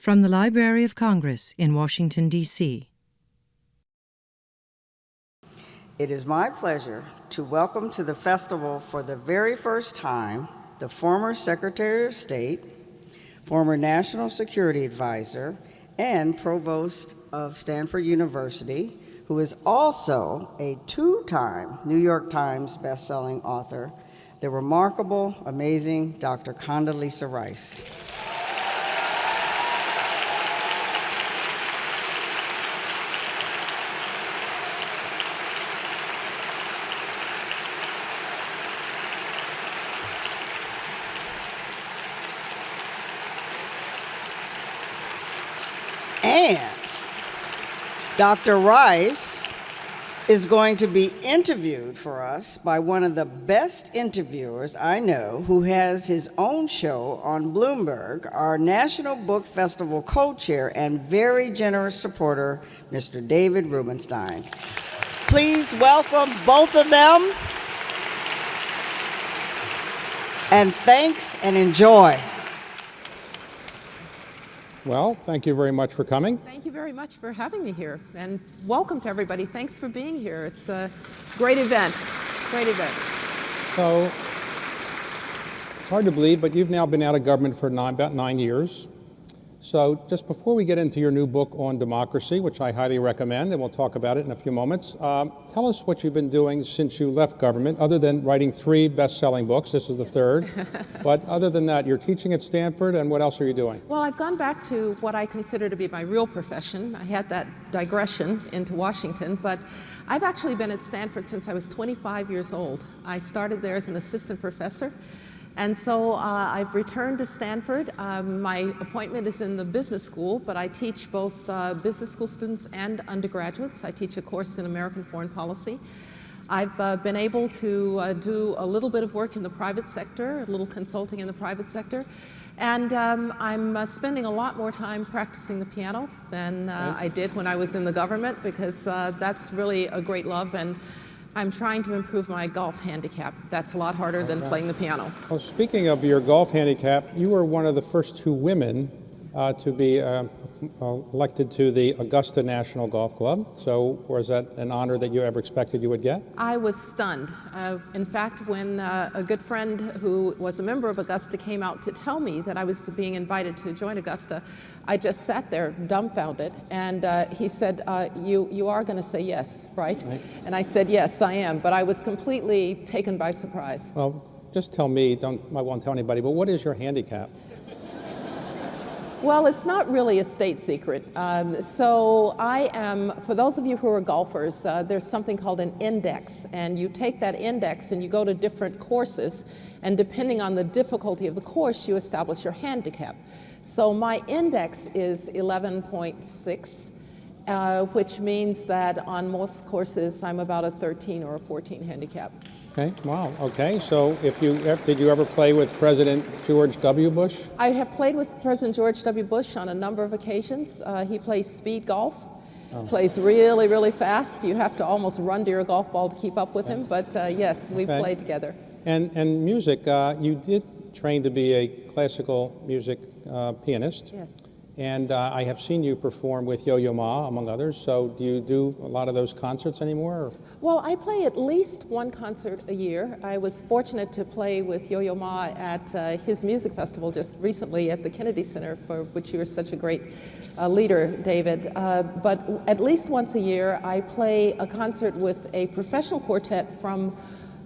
From the Library of Congress in Washington, D.C. It is my pleasure to welcome to the festival for the very first time the former Secretary of State, former National Security Advisor, and Provost of Stanford University, who is also a two-time New York Times bestselling author, the remarkable, amazing Dr. Condoleezza Rice. And Dr. Rice is going to be interviewed for us by one of the best interviewers I know, who has his own show on Bloomberg, our National Book Festival co-chair and very generous supporter, Mr. David Rubenstein. Please welcome both of them. And thanks and enjoy. Well, thank you very much for coming. Thank you very much for having me here, and welcome to everybody. Thanks for being here. It's a great event, great event. So, it's hard to believe, but you've now been out of government for about 9 years. So, just before we get into your new book on democracy, which I highly recommend, and we'll talk about it in a few moments, tell us what you've been doing since you left government, other than writing 3 best-selling books. This is the 3rd. But other than that, you're teaching at Stanford, and what else are you doing? Well, I've gone back to what I consider to be my real profession. I had that digression into Washington, but I've actually been at Stanford since I was 25 years old. I started there as an assistant professor. And so I've returned to Stanford. My appointment is in the business school, but I teach both business school students and undergraduates. I teach a course in American foreign policy. I've been able to do a little bit of work in the private sector, a little consulting in the private sector. And I'm spending a lot more time practicing the piano than I did when I was in the government, because that's really a great love. And I'm trying to improve my golf handicap. That's a lot harder than playing the piano. Well, speaking of your golf handicap, you were one of the first 2 women to be elected to the Augusta National Golf Club. So was that an honor that you ever expected you would get? I was stunned. In fact, when a good friend who was a member of Augusta came out to tell me that I was being invited to join Augusta, I just sat there dumbfounded, and he said, you are going to say yes, right? And I said, yes, I am, but I was completely taken by surprise. Well, just tell me, I won't tell anybody, but what is your handicap? Well, it's not really a state secret. So I am, for those of you who are golfers, there's something called an index, and you take that index and you go to different courses, and depending on the difficulty of the course, you establish your handicap. So my index is 11.6, which means that on most courses I'm about a 13 or a 14 handicap. Okay, wow, okay. So did you ever play with President George W. Bush? I have played with President George W. Bush on a number of occasions. He plays speed golf, plays really, really fast. You have to almost run to your golf ball to keep up with him, but yes, we've played together. And music, you did train to be a classical music pianist. Yes. And I have seen you perform with Yo-Yo Ma, among others. So do you do a lot of those concerts anymore? Or? Well, I play at least 1 concert a year. I was fortunate to play with Yo-Yo Ma at his music festival just recently at the Kennedy Center, for which you were such a great leader, David. But at least once a year, I play a concert with a professional quartet from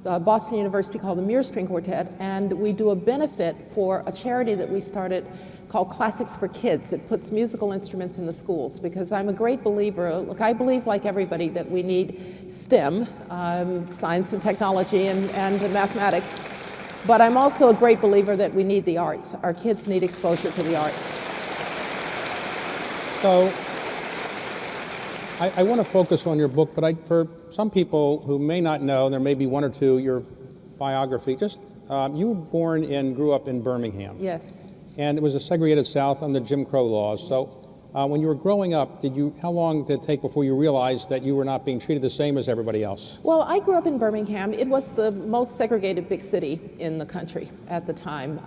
Boston University called the Mirror String Quartet, and we do a benefit for a charity that we started called Classics for Kids. It puts musical instruments in the schools, because I'm a great believer, look, I believe like everybody that we need STEM, science and technology and mathematics, but I'm also a great believer that we need the arts. Our kids need exposure to the arts. So I want to focus on your book, but for some people who may not know, there may be 1 or 2, your biography, you were born and grew up in Birmingham. Yes. And it was a segregated South under Jim Crow laws. So When you were growing up, how long did it take before you realized that you were not being treated the same as everybody else? Well, I grew up in Birmingham. It was the most segregated big city in the country at the time.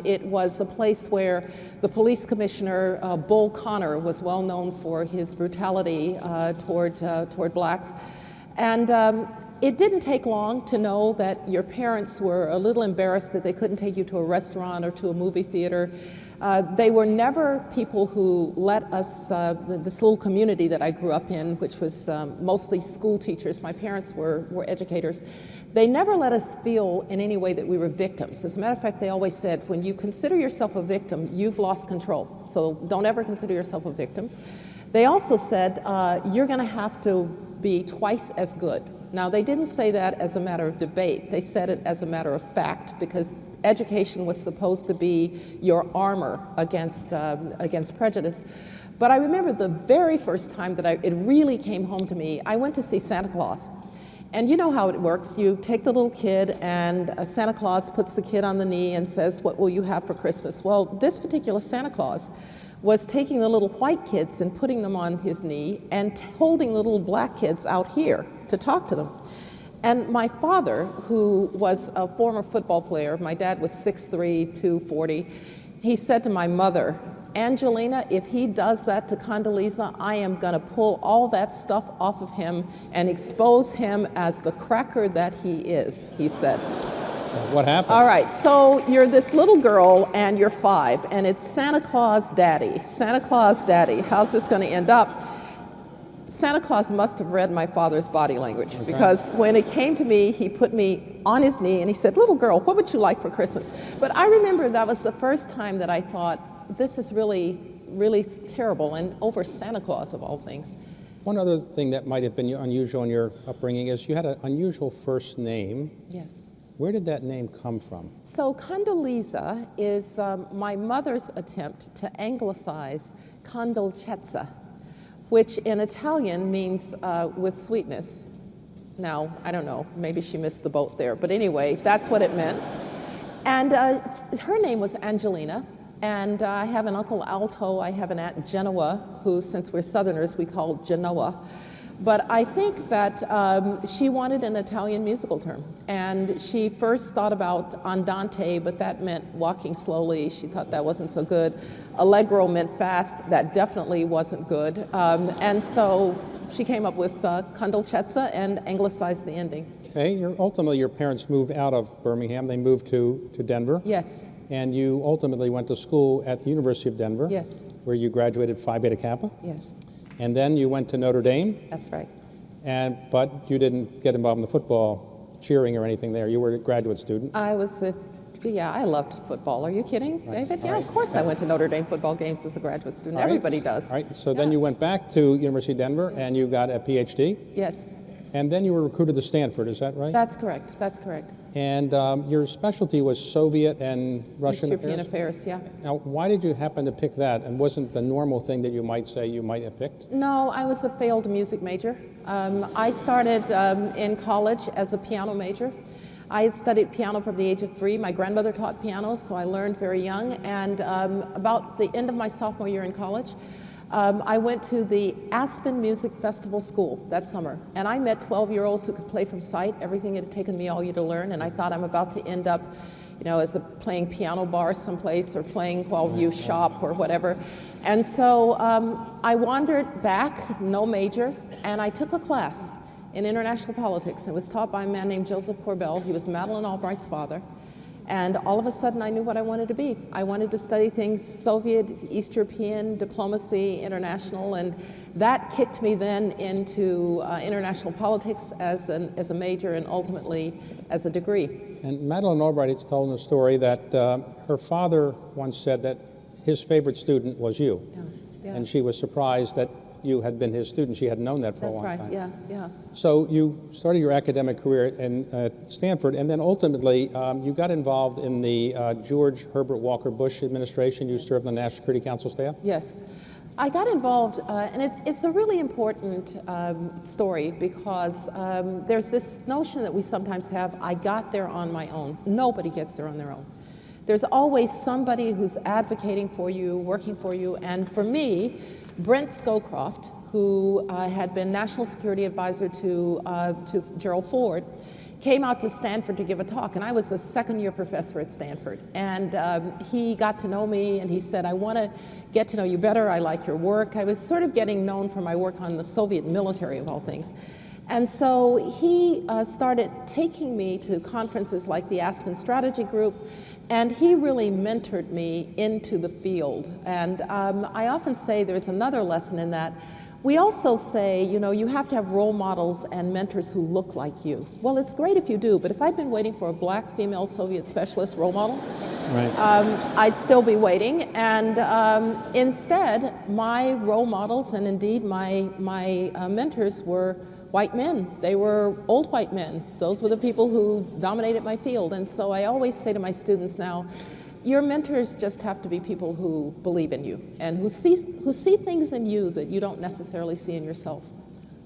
It was a place where the police commissioner, Bull Connor, was well known for his brutality toward blacks. And it didn't take long to know that your parents were a little embarrassed that they couldn't take you to a restaurant or to a movie theater. They were never people who let us, this little community that I grew up in, which was mostly school teachers, my parents were educators, they never let us feel in any way that we were victims. As a matter of fact, they always said, when you consider yourself a victim, you've lost control. So don't ever consider yourself a victim. They also said, you're gonna have to be twice as good. Now, they didn't say that as a matter of debate. They said it as a matter of fact, because education was supposed to be your armor against prejudice. But I remember the very first time that it really came home to me, I went to see Santa Claus. And you know how it works. You take the little kid and Santa Claus puts the kid on the knee and says, "What will you have for Christmas?" Well, this particular Santa Claus was taking the little white kids and putting them on his knee and holding the little black kids out here to talk to them. And my father, who was a former football player, my dad was 6'3", 240, he said to my mother, "Angelina, if he does that to Condoleezza, I am gonna pull all that stuff off of him and expose him as the cracker that he is," he said. What happened? All right, so you're this little girl and you're 5, and it's Santa Claus Daddy. Santa Claus Daddy, how's this gonna end up? Santa Claus must have read my father's body language, because when it came to me, he put me on his knee and he said, "Little girl, what would you like for Christmas?" But I remember that was the first time that I thought, this is really, really terrible, and over Santa Claus of all things. One other thing that might have been unusual in your upbringing is you had an unusual first name. Yes. Where did that name come from? So Condoleezza is my mother's attempt to anglicize Condoleezza, which in Italian means with sweetness. Now, I don't know, maybe she missed the boat there, but anyway, that's what it meant. And her name was Angelina, and I have an Uncle Alto, I have an Aunt Genoa, who, since we're Southerners, we call Genoa. But I think that she wanted an Italian musical term, and she first thought about andante, but that meant walking slowly. She thought that wasn't so good. Allegro meant fast. That definitely wasn't good. And so she came up with Condoleezza and anglicized the ending. Okay, ultimately your parents moved out of Birmingham. They moved to Denver. Yes. And you ultimately went to school at the University of Denver. Yes. Where you graduated Phi Beta Kappa. Yes. And then you went to Notre Dame. That's right. But you didn't get involved in the football cheering or anything there. You were a graduate student. I was, I loved football. Are you kidding, David? Yeah, of course I went to Notre Dame football games as a graduate student. Everybody does. All right, so then you went back to University of Denver and you got a PhD. Yes. And then you were recruited to Stanford, is that right? That's correct, that's correct. And your specialty was Soviet and Russian East European affairs, yeah. Now, why did you happen to pick that? And wasn't the normal thing that you might say you might have picked? No, I was a failed music major. I started in college as a piano major. I had studied piano from the age of 3. My grandmother taught piano, so I learned very young. And about the end of my sophomore year in college, I went to the Aspen Music Festival School that summer, and I met 12-year-olds who could play from sight, everything it had taken me all year to learn, and I thought I'm about to end up, as playing piano bar someplace or playing while you shop or whatever. And so I wandered back, no major, and I took a class in international politics. It was taught by a man named Joseph Corbell. He was Madeleine Albright's father. And all of a sudden, I knew what I wanted to be. I wanted to study things Soviet, East European, diplomacy, international, and that kicked me then into international politics as a major and ultimately as a degree. And Madeleine Albright has told in a story that her father once said that his favorite student was you. Yeah, yeah. And she was surprised that you had been his student. She had known that for a long time. That's right, yeah. So you started your academic career in Stanford, and then ultimately you got involved in the George Herbert Walker Bush administration. You served on the National Security Council staff? Yes. I got involved, and it's a really important story because there's this notion that we sometimes have, I got there on my own. Nobody gets there on their own. There's always somebody who's advocating for you, working for you, and for me, Brent Scowcroft, who had been National Security Advisor to Gerald Ford, came out to Stanford to give a talk, and I was a second-year professor at Stanford. And he got to know me, and he said, I want to get to know you better, I like your work. I was sort of getting known for my work on the Soviet military, of all things. And so he started taking me to conferences like the Aspen Strategy Group, and he really mentored me into the field. And I often say there's another lesson in that. We also say, you know, you have to have role models and mentors who look like you. Well, it's great if you do, but if I'd been waiting for a black female Soviet specialist role model, right. I'd still be waiting. And instead, my role models and indeed my mentors were white men. They were old white men. Those were the people who dominated my field. And so I always say to my students now, your mentors just have to be people who believe in you and who see things in you that you don't necessarily see in yourself.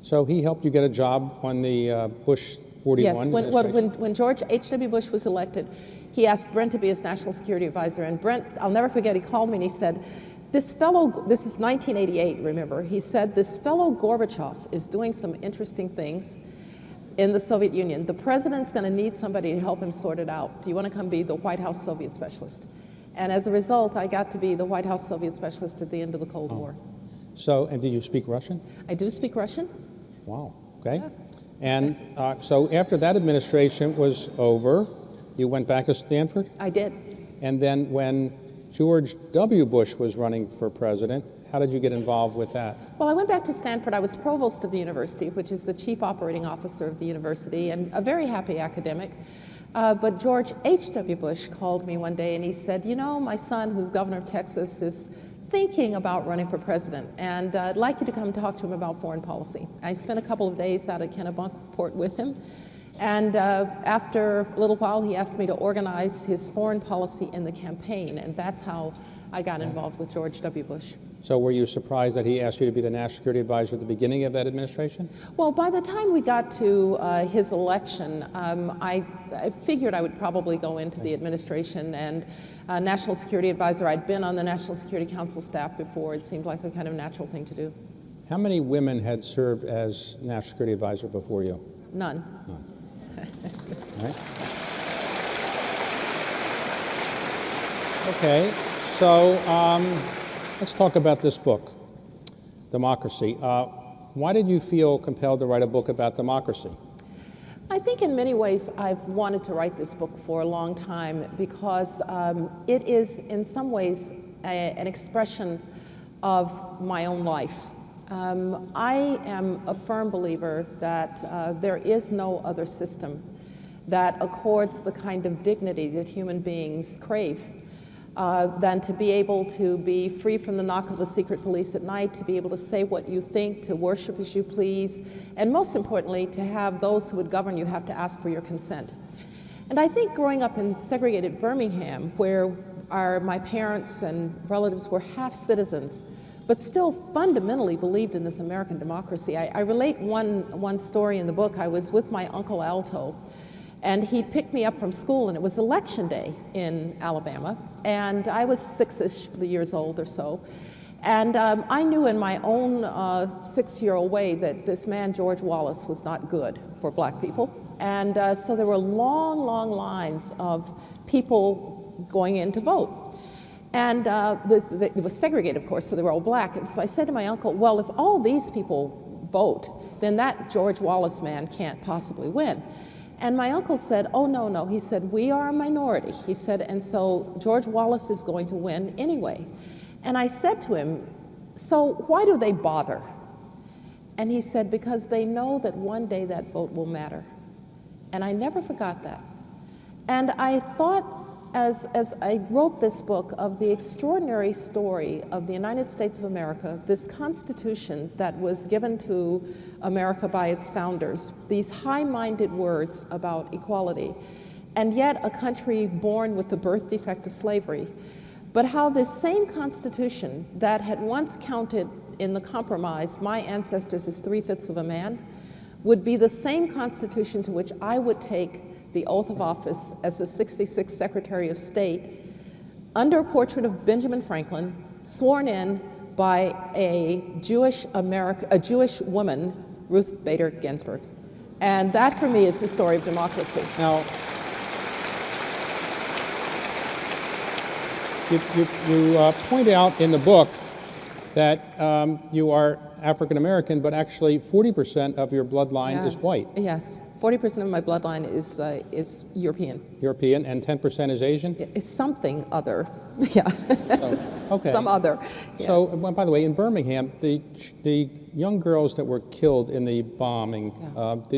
So he helped you get a job on the Bush 41 Yes, when George H.W. Bush was elected, he asked Brent to be his national security advisor, and Brent, I'll never forget, he called me and he said, this is 1988, remember, he said, this fellow Gorbachev is doing some interesting things in the Soviet Union. The president's going to need somebody to help him sort it out. Do you want to come be the White House Soviet specialist? And as a result, I got to be the White House Soviet specialist at the end of the Cold War. So, and do you speak Russian? I do speak Russian. Wow, okay. Yeah. And so after that administration was over, you went back to Stanford? I did. And then when George W. Bush was running for president, how did you get involved with that? Well, I went back to Stanford. I was provost of the university, which is the chief operating officer of the university, and a very happy academic. But George H.W. Bush called me one day and he said, you know, my son, who's governor of Texas, is thinking about running for president, and I'd like you to come talk to him about foreign policy. I spent a couple of days out at Kennebunkport with him, and after a little while, he asked me to organize his foreign policy in the campaign, and that's how I got involved with George W. Bush. So were you surprised that he asked you to be the national security advisor at the beginning of that administration? Well, by the time we got to his election, I figured I would probably go into the administration and national security advisor. I'd been on the National Security Council staff before. It seemed like a kind of natural thing to do. How many women had served as national security advisor before you? None. None. All right. Okay, so let's talk about this book, Democracy. Why did you feel compelled to write a book about democracy? I think in many ways I've wanted to write this book for a long time because it is in some ways an expression of my own life. I am a firm believer that there is no other system that accords the kind of dignity that human beings crave than to be able to be free from the knock of the secret police at night, to be able to say what you think, to worship as you please, and most importantly, to have those who would govern you have to ask for your consent. And I think growing up in segregated Birmingham, where my parents and relatives were half citizens, but still fundamentally believed in this American democracy. I relate one story in the book. I was with my Uncle Alto, and he picked me up from school, and it was election day in Alabama, and I was 6-ish years old or so. And I knew in my own 6-year-old way that this man, George Wallace, was not good for black people. And so there were long, long lines of people going in to vote. And it was segregated, of course, so they were all black. And so I said to my uncle, well, if all these people vote, then that George Wallace man can't possibly win. And my uncle said, oh, no, no. He said, we are a minority. He said, and so George Wallace is going to win anyway. And I said to him, so why do they bother? And he said, because they know that one day that vote will matter. And I never forgot that. And I thought, as I wrote this book, of the extraordinary story of the United States of America, this Constitution that was given to America by its founders, these high-minded words about equality, and yet a country born with the birth defect of slavery. But how this same Constitution that had once counted in the compromise my ancestors as 3/5 of a man would be the same Constitution to which I would take the oath of office as the 66th Secretary of State under a portrait of Benjamin Franklin, sworn in by a Jewish woman, Ruth Bader Ginsburg. And that, for me, is the story of democracy. Now, you point out in the book that you are African American, but actually 40% of your bloodline is white. Yes, 40% of my bloodline is European. European, and 10% is Asian? It's something other, yeah. Oh, okay. Some other. Yes. So, well, by the way, in Birmingham, the young girls that were killed in the bombing,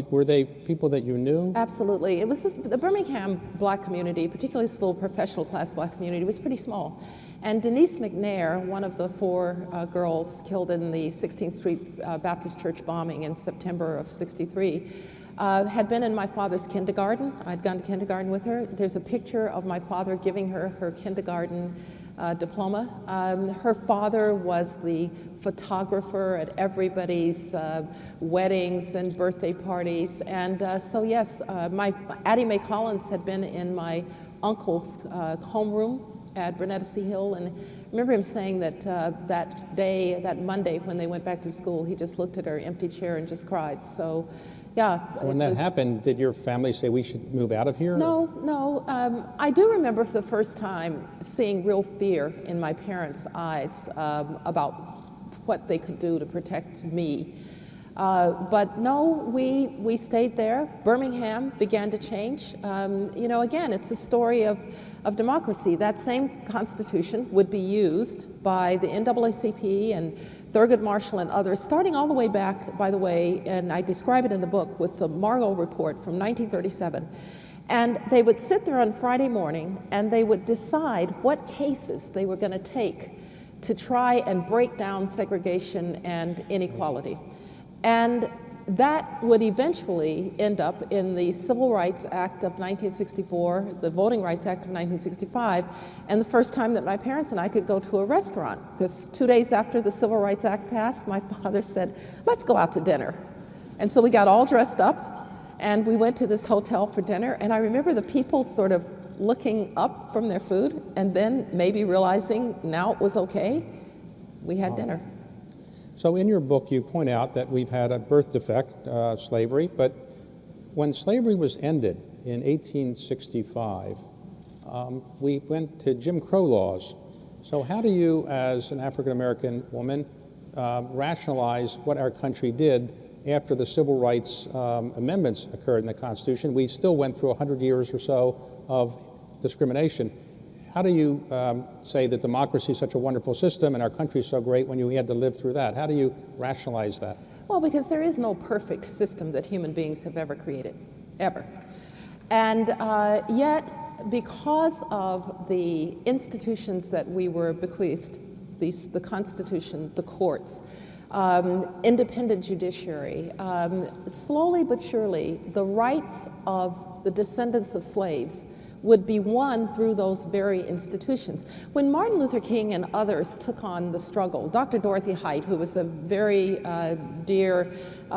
were they people that you knew? Absolutely. It was the Birmingham black community, particularly this little professional class black community, was pretty small. And Denise McNair, one of the 4 girls killed in the 16th Street Baptist Church bombing in September of ¡63, had been in my father's kindergarten. I'd gone to kindergarten with her. There's a picture of my father giving her her kindergarten diploma. Her father was the photographer at everybody's weddings and birthday parties. And so yes, Addie Mae Collins had been in my uncle's homeroom at Burnettsea Hill, and I remember him saying that that Monday when they went back to school, he just looked at her empty chair and just cried. So, yeah. When that happened, did your family say we should move out of here? No, no. I do remember for the first time seeing real fear in my parents' eyes about what they could do to protect me. But no, we stayed there. Birmingham began to change. You know, again, it's a story of democracy. That same constitution would be used by the NAACP and Thurgood Marshall and others, starting all the way back, by the way, and I describe it in the book, with the Marlowe Report from 1937. And they would sit there on Friday morning and they would decide what cases they were going to take to try and break down segregation and inequality. And that would eventually end up in the Civil Rights Act of 1964, the Voting Rights Act of 1965, and the first time that my parents and I could go to a restaurant. Because 2 days after the Civil Rights Act passed, my father said, let's go out to dinner. And so we got all dressed up, and we went to this hotel for dinner, and I remember the people sort of looking up from their food, and then maybe realizing now it was okay. We had dinner. So in your book, you point out that we've had a birth defect, slavery, but when slavery was ended in 1865, we went to Jim Crow laws. So how do you, as an African-American woman, rationalize what our country did after the civil rights amendments occurred in the Constitution? We still went through 100 years or so of discrimination. How do you say that democracy is such a wonderful system and our country is so great when you had to live through that? How do you rationalize that? Well, because there is no perfect system that human beings have ever created, ever. And yet, because of the institutions that we were bequeathed, the Constitution, the courts, independent judiciary, slowly but surely, the rights of the descendants of slaves would be won through those very institutions. When Martin Luther King and others took on the struggle, Dr. Dorothy Height, who was a very dear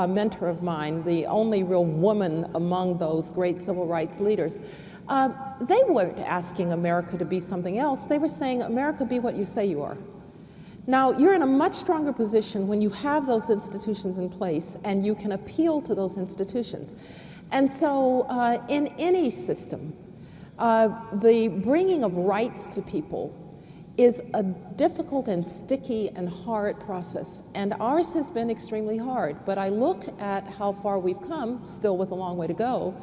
mentor of mine, the only real woman among those great civil rights leaders, they weren't asking America to be something else. They were saying, America, be what you say you are. Now, you're in a much stronger position when you have those institutions in place and you can appeal to those institutions. And so in any system, the bringing of rights to people is a difficult and sticky and hard process, and ours has been extremely hard. But I look at how far we've come, still with a long way to go,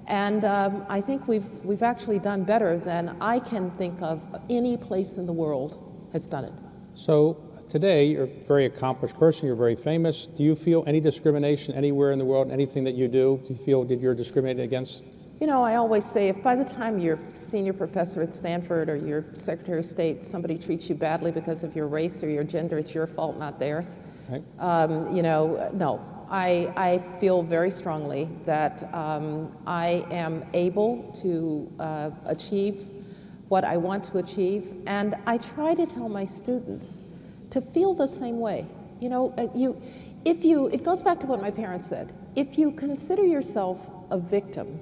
and I think we've actually done better than I can think of any place in the world has done it. So today, you're a very accomplished person, you're very famous. Do you feel any discrimination anywhere in the world, anything that you do? Do you feel that you're discriminated against? You know, I always say, if by the time you're senior professor at Stanford or you're Secretary of State, somebody treats you badly because of your race or your gender, it's your fault, not theirs. Right. You know, no. I feel very strongly that I am able to achieve what I want to achieve, and I try to tell my students to feel the same way. You know, it goes back to what my parents said. If you consider yourself a victim,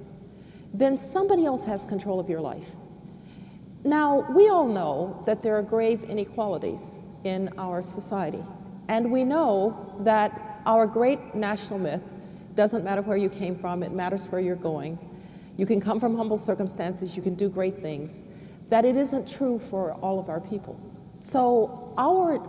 then somebody else has control of your life. Now, we all know that there are grave inequalities in our society, and we know that our great national myth doesn't matter where you came from, it matters where you're going. You can come from humble circumstances, you can do great things, that it isn't true for all of our people. So our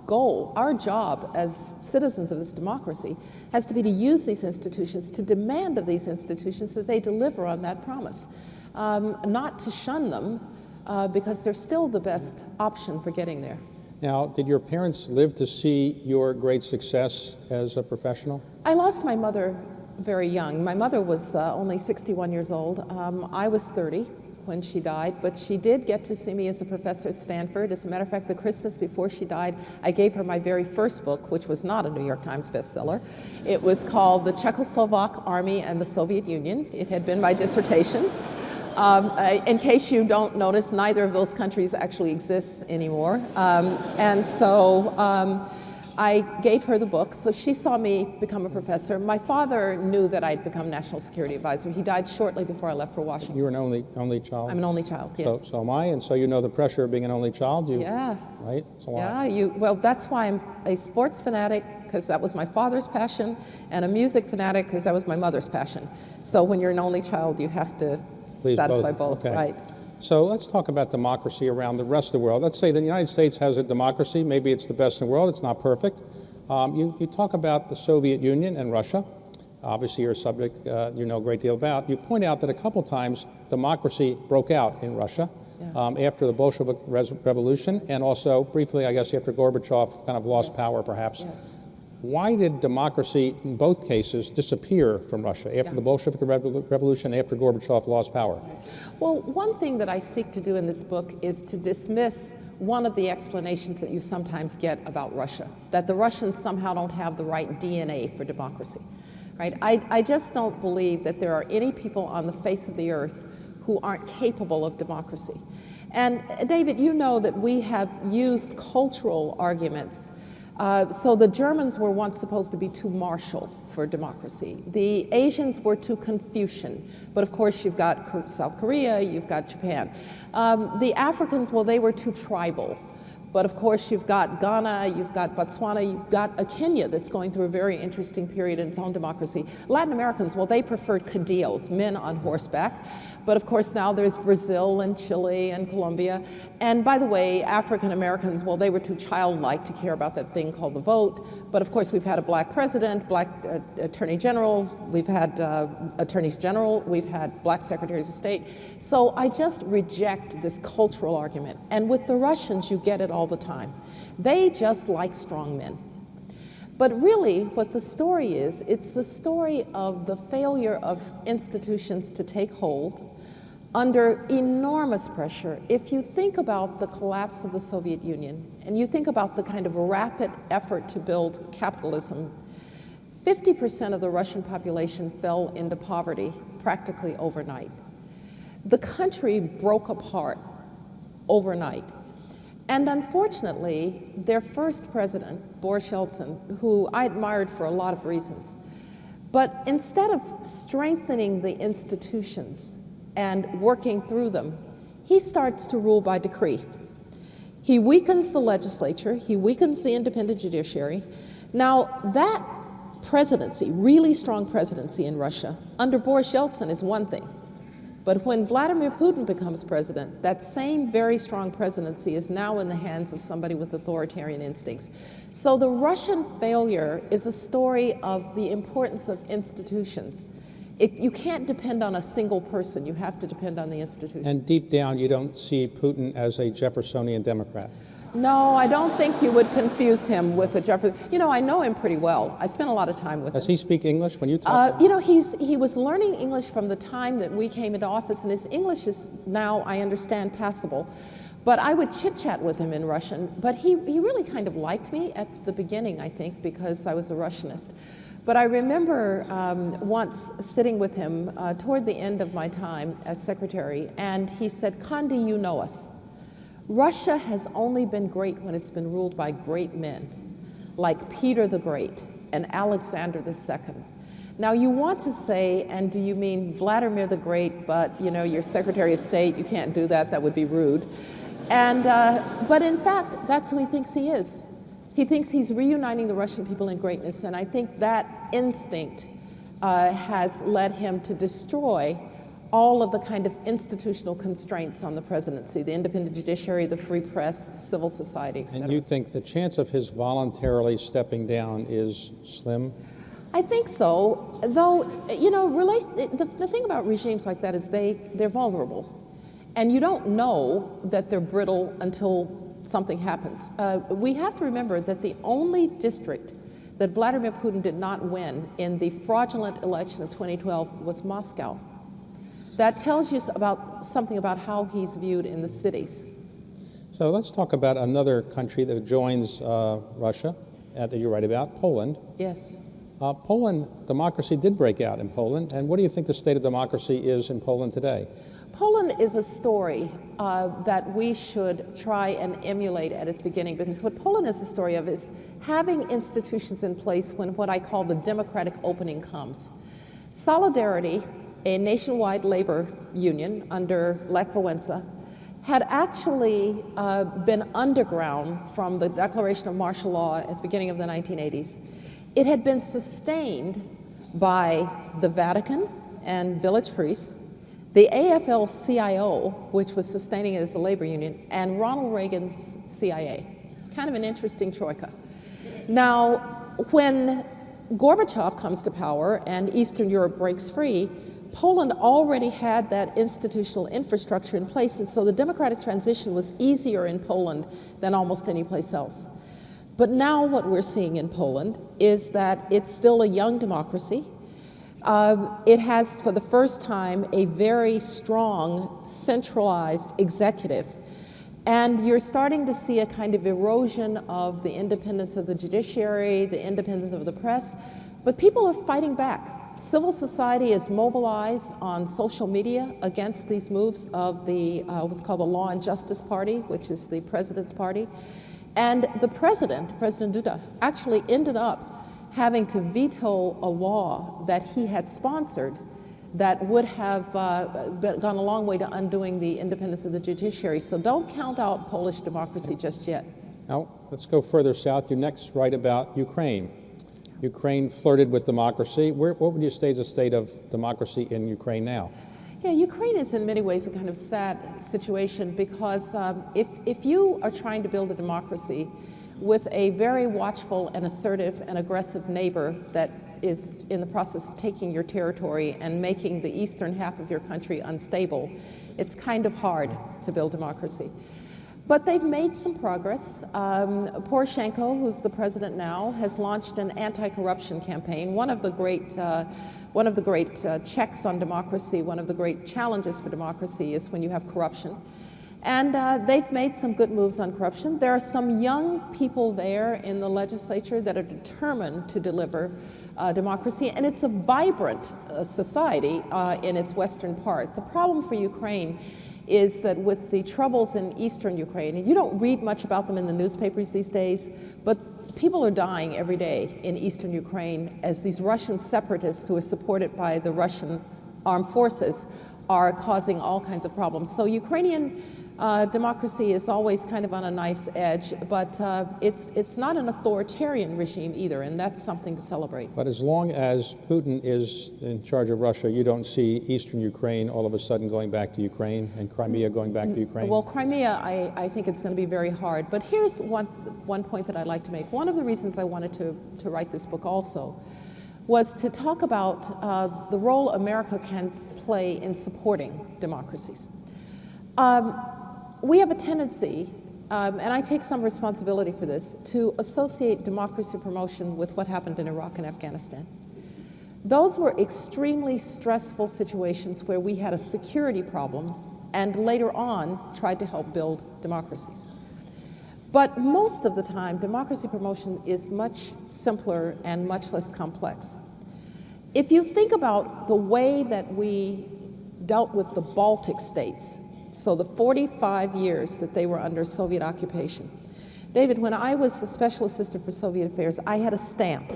goal, our job as citizens of this democracy has to be to use these institutions, to demand of these institutions that they deliver on that promise, not to shun them, because they're still the best option for getting there. Now, did your parents live to see your great success as a professional? I lost my mother very young. My mother was only 61 years old. I was 30 when she died, but she did get to see me as a professor at Stanford. As a matter of fact, the Christmas before she died, I gave her my very first book, which was not a New York Times bestseller. It was called The Czechoslovak Army and the Soviet Union. It had been my dissertation. In case you don't notice, neither of those countries actually exists anymore. And so I gave her the book. So she saw me become a professor. My father knew that I'd become National Security Advisor. He died shortly before I left for Washington. You were an only child? I'm an only child, yes. So am I, and so you know the pressure of being an only child? Yeah. Right? So yeah, well, that's why I'm a sports fanatic, because that was my father's passion, and a music fanatic, because that was my mother's passion. So when you're an only child, you have to satisfy both, okay. Right. So let's talk about democracy around the rest of the world. Let's say the United States has a democracy. Maybe it's the best in the world. It's not perfect. You talk about the Soviet Union and Russia. Obviously, you're a subject you know a great deal about. You point out that a couple times democracy broke out in Russia after the Bolshevik Revolution, and also briefly, I guess, after Gorbachev kind of lost power, perhaps. Yes. Why did democracy in both cases disappear from Russia after the Bolshevik Revolution, after Gorbachev lost power? Well, one thing that I seek to do in this book is to dismiss one of the explanations that you sometimes get about Russia, that the Russians somehow don't have the right DNA for democracy. Right? I just don't believe that there are any people on the face of the earth who aren't capable of democracy. And David, you know that we have used cultural arguments. So the Germans were once supposed to be too martial for democracy. The Asians were too Confucian. But of course, you've got South Korea, you've got Japan. The Africans, well, they were too tribal. But of course, you've got Ghana, you've got Botswana, you've got a Kenya that's going through a very interesting period in its own democracy. Latin Americans, well, they preferred caudillos, men on horseback. But of course, now there's Brazil and Chile and Colombia. And by the way, African Americans, well, they were too childlike to care about that thing called the vote. But of course, we've had a black president, black attorney general, we've had attorneys general, we've had black secretaries of state. So I just reject this cultural argument. And with the Russians, you get it all the time. They just like strong men. But really, what the story is, it's the story of the failure of institutions to take hold under enormous pressure. If you think about the collapse of the Soviet Union, and you think about the kind of rapid effort to build capitalism, 50% of the Russian population fell into poverty practically overnight. The country broke apart overnight. And unfortunately, their first president, Boris Yeltsin, who I admired for a lot of reasons, but instead of strengthening the institutions and working through them, he starts to rule by decree. He weakens the legislature, he weakens the independent judiciary. Now, that presidency, really strong presidency in Russia, under Boris Yeltsin is one thing. But when Vladimir Putin becomes president, that same very strong presidency is now in the hands of somebody with authoritarian instincts. So the Russian failure is a story of the importance of institutions. You can't depend on a single person, you have to depend on the institutions. And deep down, you don't see Putin as a Jeffersonian Democrat? No, I don't think you would confuse him with a Jefferson. You know, I know him pretty well. I spent a lot of time with him. Does he speak English when you talk? You know, he was learning English from the time that we came into office, and his English is now, I understand, passable. But I would chit-chat with him in Russian. But he really kind of liked me at the beginning, I think, because I was a Russianist. But I remember once sitting with him toward the end of my time as secretary, and he said, "Condi, you know us. Russia has only been great when it's been ruled by great men, like Peter the Great and Alexander II. Now you want to say, and do you mean Vladimir the Great, but you're Secretary of State, you can't do that, that would be rude. And, but in fact, that's who he thinks he is. He thinks he's reuniting the Russian people in greatness, and I think that instinct has led him to destroy all of the kind of institutional constraints on the presidency, the independent judiciary, the free press, civil society, et cetera. And you think the chance of his voluntarily stepping down is slim? I think so, though, the thing about regimes like that is they're vulnerable. And you don't know that they're brittle until something happens. We have to remember that the only district that Vladimir Putin did not win in the fraudulent election of 2012 was Moscow. That tells you something about how he's viewed in the cities. So let's talk about another country that joins Russia, that you write about, Poland. Yes. Poland, democracy did break out in Poland, and what do you think the state of democracy is in Poland today? Poland is a story that we should try and emulate at its beginning, because what Poland is a story of is having institutions in place when what I call the democratic opening comes. Solidarity, a nationwide labor union under Lech Wałęsa, had actually been underground from the declaration of martial law at the beginning of the 1980s. It had been sustained by the Vatican and village priests, the AFL-CIO, which was sustaining it as a labor union, and Ronald Reagan's CIA. Kind of an interesting troika. Now, when Gorbachev comes to power and Eastern Europe breaks free, Poland already had that institutional infrastructure in place, and so the democratic transition was easier in Poland than almost any place else. But now what we're seeing in Poland is that it's still a young democracy. It has, for the first time, a very strong, centralized executive. And you're starting to see a kind of erosion of the independence of the judiciary, the independence of the press, but people are fighting back. Civil society is mobilized on social media against these moves of the what's called the Law and Justice Party, which is the president's party. And the President Duda, actually ended up having to veto a law that he had sponsored that would have gone a long way to undoing the independence of the judiciary. So don't count out Polish democracy just yet. Now, let's go further south. You next write about Ukraine. Ukraine flirted with democracy. What would you say is the state of democracy in Ukraine now? Yeah, Ukraine is in many ways a kind of sad situation, because if you are trying to build a democracy with a very watchful and assertive and aggressive neighbor that is in the process of taking your territory and making the eastern half of your country unstable, it's kind of hard to build democracy. But they've made some progress. Poroshenko, who's the president now, has launched an anti-corruption campaign. One of the great checks on democracy, one of the great challenges for democracy is when you have corruption. And they've made some good moves on corruption. There are some young people there in the legislature that are determined to deliver democracy, and it's a vibrant society in its western part. The problem for Ukraine is that with the troubles in eastern Ukraine, and you don't read much about them in the newspapers these days, but people are dying every day in eastern Ukraine as these Russian separatists, who are supported by the Russian armed forces, are causing all kinds of problems. So Ukrainian democracy is always kind of on a knife's edge, but it's not an authoritarian regime either, and that's something to celebrate. But as long as Putin is in charge of Russia, you don't see eastern Ukraine all of a sudden going back to Ukraine and Crimea going back to Ukraine? Well, Crimea, I think it's going to be very hard. But here's one point that I'd like to make. One of the reasons I wanted to write this book also was to talk about the role America can play in supporting democracies. We have a tendency, and I take some responsibility for this, to associate democracy promotion with what happened in Iraq and Afghanistan. Those were extremely stressful situations where we had a security problem and later on tried to help build democracies. But most of the time, democracy promotion is much simpler and much less complex. If you think about the way that we dealt with the Baltic states, so the 45 years that they were under Soviet occupation. David, when I was the Special Assistant for Soviet Affairs, I had a stamp,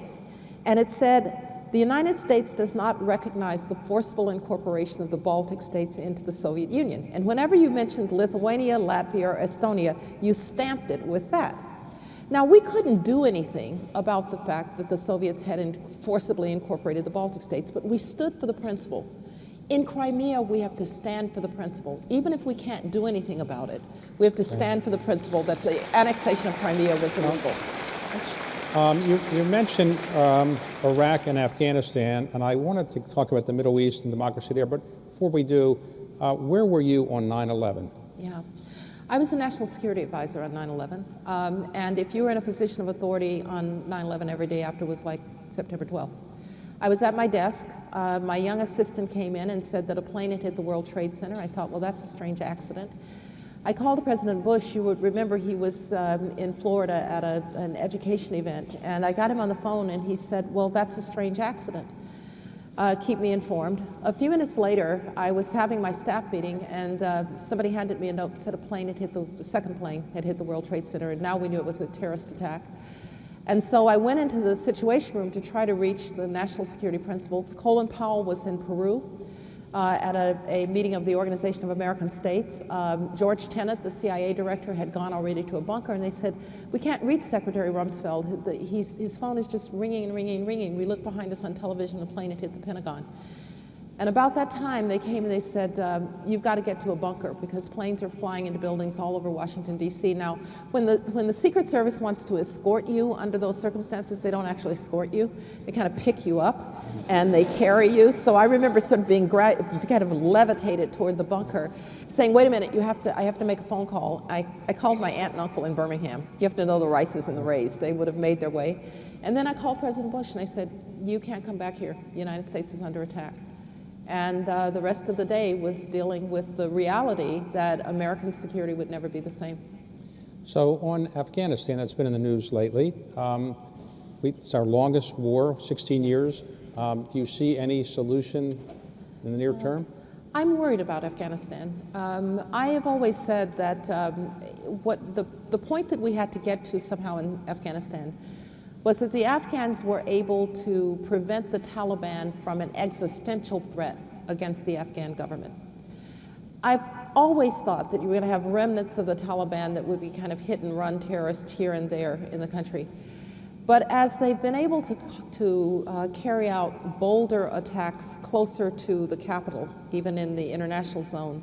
and it said, The United States does not recognize the forcible incorporation of the Baltic states into the Soviet Union. And whenever you mentioned Lithuania, Latvia, or Estonia, you stamped it with that. Now, we couldn't do anything about the fact that the Soviets had forcibly incorporated the Baltic states, but we stood for the principle. In Crimea, we have to stand for the principle. Even if we can't do anything about it, we have to stand for the principle that the annexation of Crimea was illegal. You mentioned Iraq and Afghanistan, and I wanted to talk about the Middle East and democracy there, but before we do, where were you on 9/11? Yeah. I was the National Security Advisor on 9/11, and if you were in a position of authority on 9/11, every day after was like September 12th. I was at my desk. My young assistant came in and said that a plane had hit the World Trade Center. I thought, well, that's a strange accident. I called President Bush. You would remember he was in Florida at an education event, and I got him on the phone, and he said, well, that's a strange accident. Keep me informed. A few minutes later, I was having my staff meeting, and somebody handed me a note and said the second plane had hit the World Trade Center, and now we knew it was a terrorist attack. And so I went into the Situation Room to try to reach the national security principals. Colin Powell was in Peru at a meeting of the Organization of American States. George Tenet, the CIA director, had gone already to a bunker, and they said, we can't reach Secretary Rumsfeld. His phone is just ringing and ringing and ringing. We looked behind us on television, the plane had hit the Pentagon. And about that time, they came and they said, you've got to get to a bunker because planes are flying into buildings all over Washington, D.C. Now, when the Secret Service wants to escort you under those circumstances, they don't actually escort you. They kind of pick you up and they carry you. So I remember sort of being kind of levitated toward the bunker, saying, wait a minute, I have to make a phone call. I called my aunt and uncle in Birmingham. You have to know the Rices and the Rays. They would have made their way. And then I called President Bush and I said, you can't come back here. The United States is under attack. And the rest of the day was dealing with the reality that American security would never be the same. So on Afghanistan, that's been in the news lately. It's our longest war, 16 years. Do you see any solution in the near term? I'm worried about Afghanistan. I have always said that the point that we had to get to somehow in Afghanistan was that the Afghans were able to prevent the Taliban from an existential threat against the Afghan government. I've always thought that you were going to have remnants of the Taliban that would be kind of hit and run terrorists here and there in the country. But as they've been able to carry out bolder attacks closer to the capital, even in the international zone,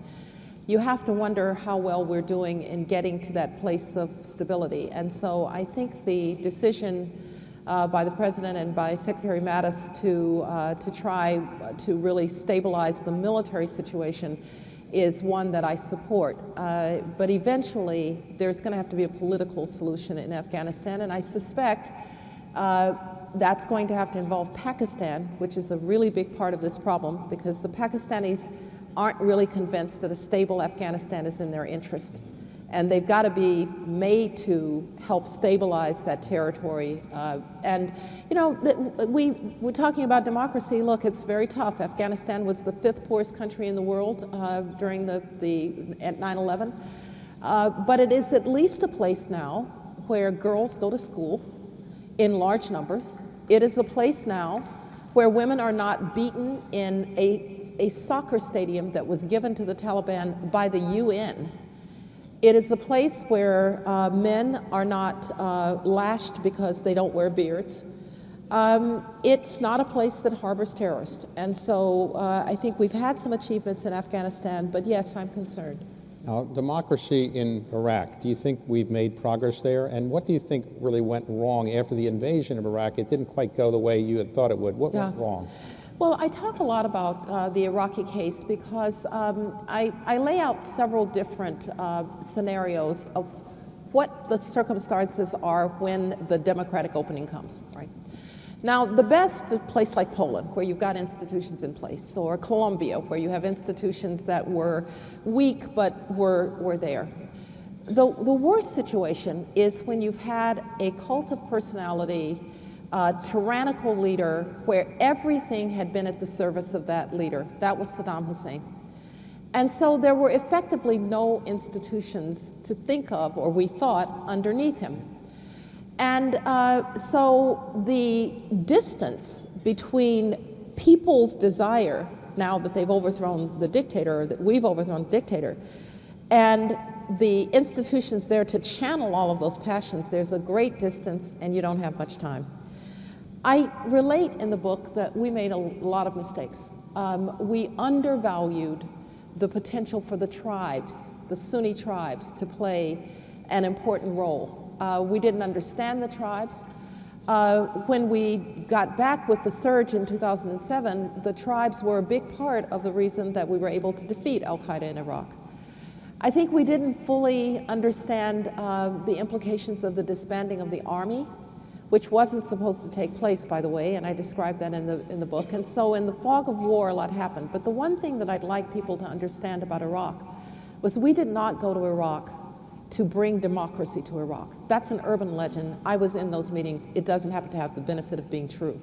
you have to wonder how well we're doing in getting to that place of stability. And so I think the decision by the President and by Secretary Mattis to try to really stabilize the military situation is one that I support. But eventually, there's going to have to be a political solution in Afghanistan, and I suspect that's going to have to involve Pakistan, which is a really big part of this problem, because the Pakistanis aren't really convinced that a stable Afghanistan is in their interest. And they've got to be made to help stabilize that territory. And, you know, we're talking about democracy. Look, it's very tough. Afghanistan was the 5th poorest country in the world during at 9/11. But it is at least a place now where girls go to school in large numbers. It is a place now where women are not beaten in a soccer stadium that was given to the Taliban by the UN. It is a place where men are not lashed because they don't wear beards. It's not a place that harbors terrorists. And so I think we've had some achievements in Afghanistan, but yes, I'm concerned. Now, democracy in Iraq, do you think we've made progress there? And what do you think really went wrong after the invasion of Iraq? It didn't quite go the way you had thought it would. What went wrong? Well, I talk a lot about the Iraqi case because I lay out several different scenarios of what the circumstances are when the democratic opening comes, right? Now, the best place like Poland, where you've got institutions in place, or Colombia, where you have institutions that were weak but were there. The worst situation is when you've had a cult of personality, tyrannical leader where everything had been at the service of that leader. That was Saddam Hussein. And so there were effectively no institutions to think of, or we thought, underneath him. And so the distance between people's desire, now that they've overthrown the dictator, or that we've overthrown the dictator, and the institutions there to channel all of those passions, there's a great distance and you don't have much time. I relate in the book that we made a lot of mistakes. We undervalued the potential for the tribes, the Sunni tribes, to play an important role. We didn't understand the tribes. When we got back with the surge in 2007, the tribes were a big part of the reason that we were able to defeat al-Qaeda in Iraq. I think we didn't fully understand the implications of the disbanding of the army, which wasn't supposed to take place, by the way, and I described that in the book. And so in the fog of war, a lot happened. But the one thing that I'd like people to understand about Iraq was we did not go to Iraq to bring democracy to Iraq. That's an urban legend. I was in those meetings. It doesn't happen to have the benefit of being true.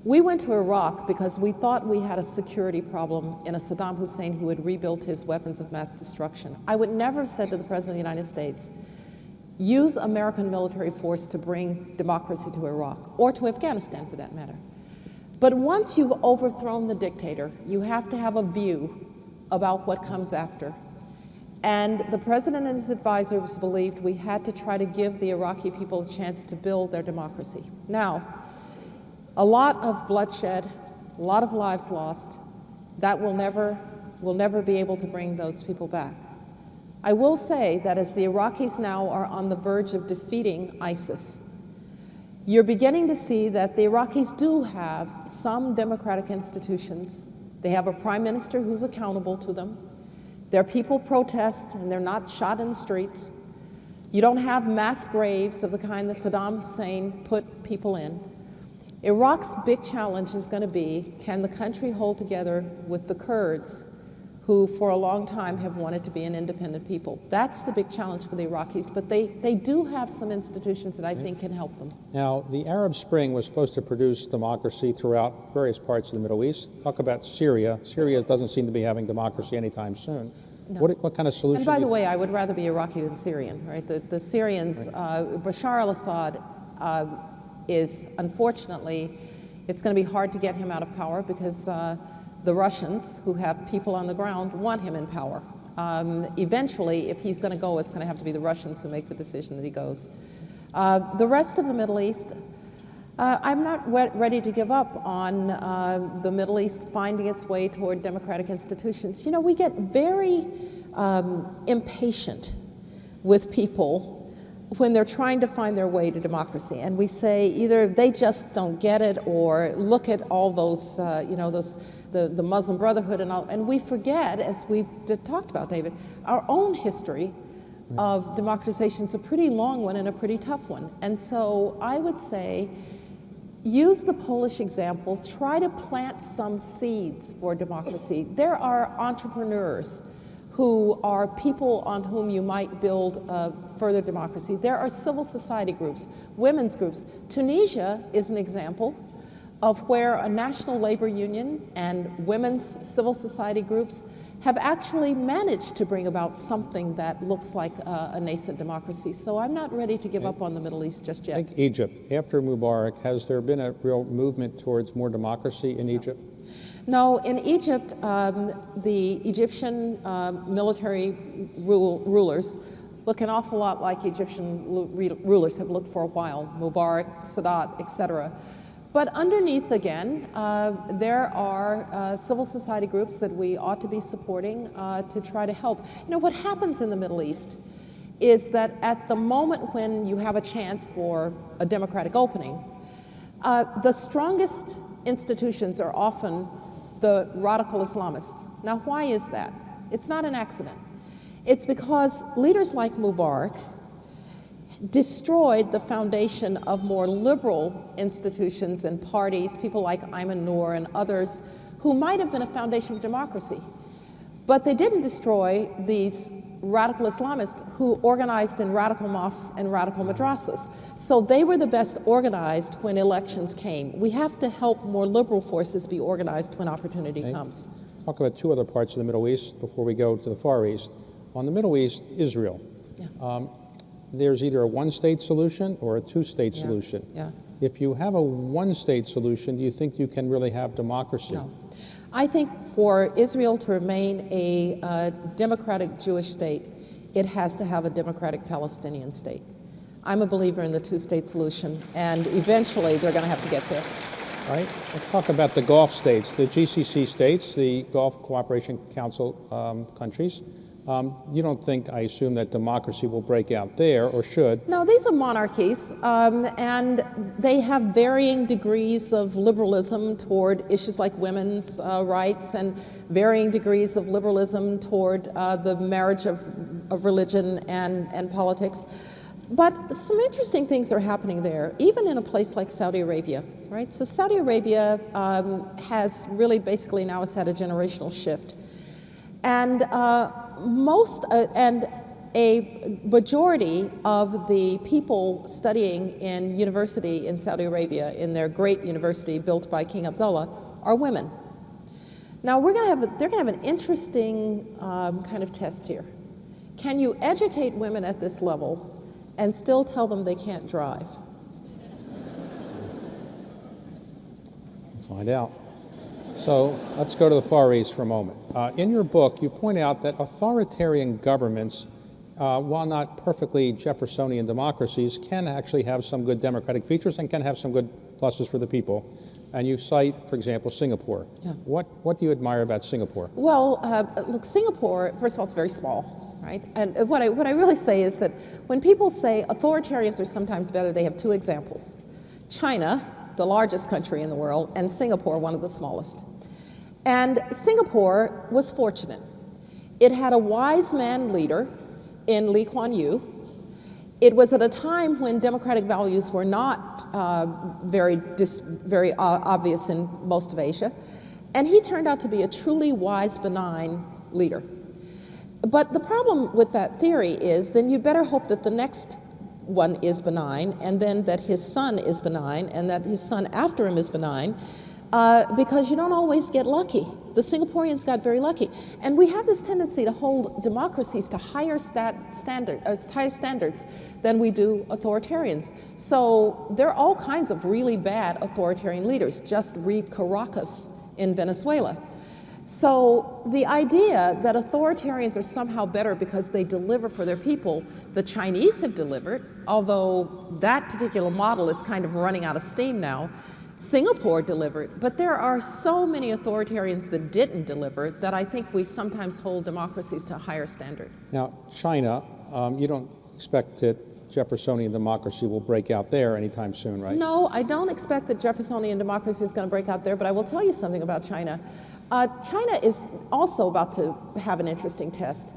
We went to Iraq because we thought we had a security problem in a Saddam Hussein who had rebuilt his weapons of mass destruction. I would never have said to the President of the United States, use American military force to bring democracy to Iraq, or to Afghanistan for that matter. But once you've overthrown the dictator, you have to have a view about what comes after. And the President and his advisors believed we had to try to give the Iraqi people a chance to build their democracy. Now, a lot of bloodshed, a lot of lives lost, that will never be able to bring those people back. I will say that as the Iraqis now are on the verge of defeating ISIS, you're beginning to see that the Iraqis do have some democratic institutions. They have a prime minister who's accountable to them. Their people protest and they're not shot in the streets. You don't have mass graves of the kind that Saddam Hussein put people in. Iraq's big challenge is going to be, can the country hold together with the Kurds, who for a long time have wanted to be an independent people? That's the big challenge for the Iraqis, but they do have some institutions that I think can help them. Now, the Arab Spring was supposed to produce democracy throughout various parts of the Middle East. Talk about Syria. Syria doesn't seem to be having democracy anytime soon. No. What kind of solution? And by the way, I would rather be Iraqi than Syrian, right? The Syrians, Bashar al-Assad is, unfortunately, it's going to be hard to get him out of power because the Russians, who have people on the ground, want him in power. Eventually, if he's going to go, it's going to have to be the Russians who make the decision that he goes. The rest of the Middle East, I'm not ready to give up on the Middle East finding its way toward democratic institutions. You know, we get very impatient with people when they're trying to find their way to democracy, and we say either they just don't get it, or look at all those, the Muslim Brotherhood and all, and we forget, as we've talked about, David, our own history of democratization is a pretty long one and a pretty tough one. And so I would say, use the Polish example, try to plant some seeds for democracy. There are entrepreneurs who are people on whom you might build further democracy. There are civil society groups, women's groups. Tunisia is an example of where a national labor union and women's civil society groups have actually managed to bring about something that looks like a nascent democracy. So I'm not ready to give up on the Middle East just yet. Like Egypt, after Mubarak, has there been a real movement towards more democracy in Egypt? No, in Egypt, the Egyptian military rulers look an awful lot like Egyptian rulers have looked for a while, Mubarak, Sadat, etc. But underneath, again, there are civil society groups that we ought to be supporting to try to help. You know, what happens in the Middle East is that at the moment when you have a chance for a democratic opening, the strongest institutions are often the radical Islamists. Now, why is that? It's not an accident. It's because leaders like Mubarak destroyed the foundation of more liberal institutions and parties, people like Ayman Noor and others, who might have been a foundation of democracy. But they didn't destroy these radical Islamists who organized in radical mosques and radical madrasas. So they were the best organized when elections came. We have to help more liberal forces be organized when opportunity comes. Talk about two other parts of the Middle East before we go to the Far East. On the Middle East, Israel. Yeah. there's either a one-state solution or a two-state solution. Yeah. If you have a one-state solution, do you think you can really have democracy? No. I think for Israel to remain a democratic Jewish state, it has to have a democratic Palestinian state. I'm a believer in the two-state solution, and eventually they're going to have to get there. All right, let's talk about the Gulf states, the GCC states, the Gulf Cooperation Council countries. You don't think, I assume, that democracy will break out there, or should? No, these are monarchies, and they have varying degrees of liberalism toward issues like women's rights, and varying degrees of liberalism toward the marriage of religion and politics. But some interesting things are happening there, even in a place like Saudi Arabia, right? So Saudi Arabia has really basically now has had a generational shift. And and a majority of the people studying in university in Saudi Arabia, in their great university built by King Abdullah, are women. Now they're going to have an interesting kind of test here. Can you educate women at this level and still tell them they can't drive? We'll find out. So let's go to the Far East for a moment. In your book, you point out that authoritarian governments, while not perfectly Jeffersonian democracies, can actually have some good democratic features and can have some good pluses for the people. And you cite, for example, Singapore. Yeah. What do you admire about Singapore? Well, look, Singapore, first of all, it's very small. Right? And what I really say is that when people say authoritarians are sometimes better, they have two examples. China, the largest country in the world, and Singapore, one of the smallest. And Singapore was fortunate. It had a wise man leader in Lee Kuan Yew. It was at a time when democratic values were not very obvious in most of Asia. And he turned out to be a truly wise, benign leader. But the problem with that theory is then you better hope that the next one is benign, and then that his son is benign, and that his son after him is benign, because you don't always get lucky. The Singaporeans got very lucky. And we have this tendency to hold democracies to higher standards than we do authoritarians. So there are all kinds of really bad authoritarian leaders. Just read Caracas in Venezuela. So the idea that authoritarians are somehow better because they deliver for their people, the Chinese have delivered, although that particular model is kind of running out of steam now. Singapore delivered, but there are so many authoritarians that didn't deliver that I think we sometimes hold democracies to a higher standard. Now, China, you don't expect that Jeffersonian democracy will break out there anytime soon, right? No, I don't expect that Jeffersonian democracy is going to break out there, but I will tell you something about China. China is also about to have an interesting test.